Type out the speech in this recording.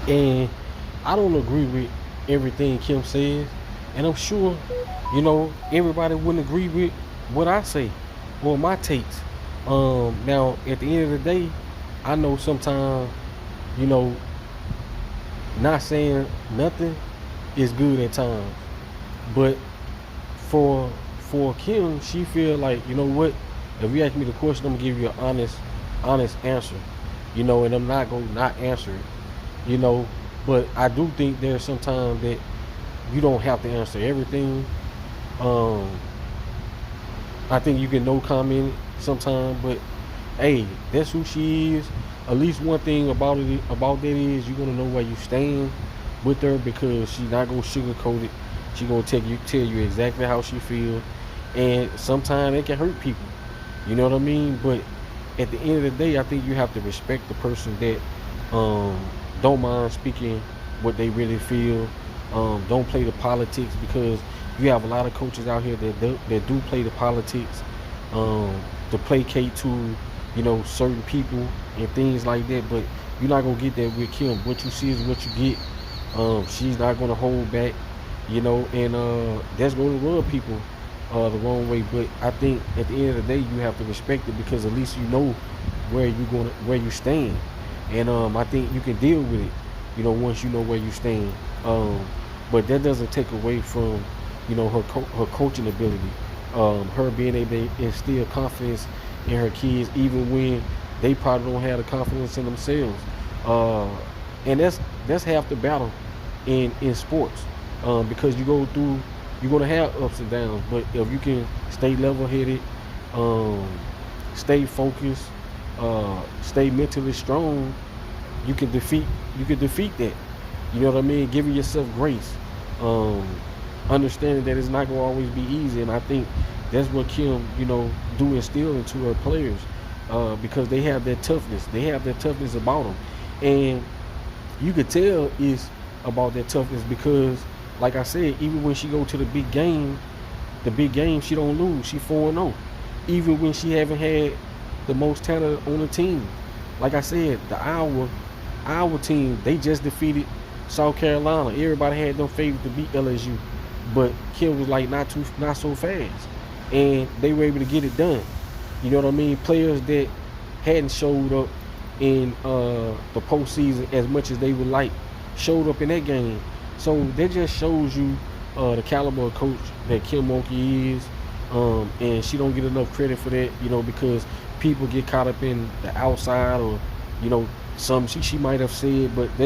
And I don't agree with everything Kim says, and I'm sure, everybody wouldn't agree with what I say or my takes. Now at the end of the day, I know sometimes, you know, not saying nothing is good at times, but for for Kim, she feel like, you know what? If you ask me the question, I'm gonna give you an honest answer, and I'm not gonna not answer it, you know. But I do think there's sometimes that you don't have to answer everything. Um, I think you can no comment sometimes, but hey, that's who she is. At least one thing about that is you're gonna know where you stand with her because she's not gonna sugarcoat it. She gonna tell you exactly how she feel, and sometimes it can hurt people. You know what I mean? But at the end of the day, I think you have to respect the person that um, don't mind speaking what they really feel. Don't play the politics because you have a lot of coaches out here that do play the politics to placate to certain people and things like that. But you're not gonna get that with Kim. What you see is what you get. She's not gonna hold back, and that's gonna rub people the wrong way. But I think at the end of the day, you have to respect it because at least you know where you stand, and I think you can deal with it. Once you know where you stand. But that doesn't take away from her coaching ability, her being able to instill confidence in her kids even when they probably don't have the confidence in themselves. Uh, and that's half the battle in sports, because you're gonna have ups and downs. But if you can stay level headed, um, stay focused, stay mentally strong, you can defeat that. You know what I mean? Giving yourself grace, um, understanding that it's not gonna always be easy. And I think that's what Kim, do instill into her players, because they have that toughness. They have that toughness about them, and you could tell it's about that toughness because, like I said, even when she go to the big game she don't lose. She 4-0, even when she haven't had the most talent on the team. Like I said, our team, they just defeated South Carolina. Everybody had them favored to beat LSU, but Kim was like not so fast, and they were able to get it done. You know what I mean? Players that hadn't showed up in the postseason as much as they would like showed up in that game. So that just shows you the caliber of coach that Kim Mulkey is, and she don't get enough credit for that, because people get caught up in the outside or you know some she might have said, but that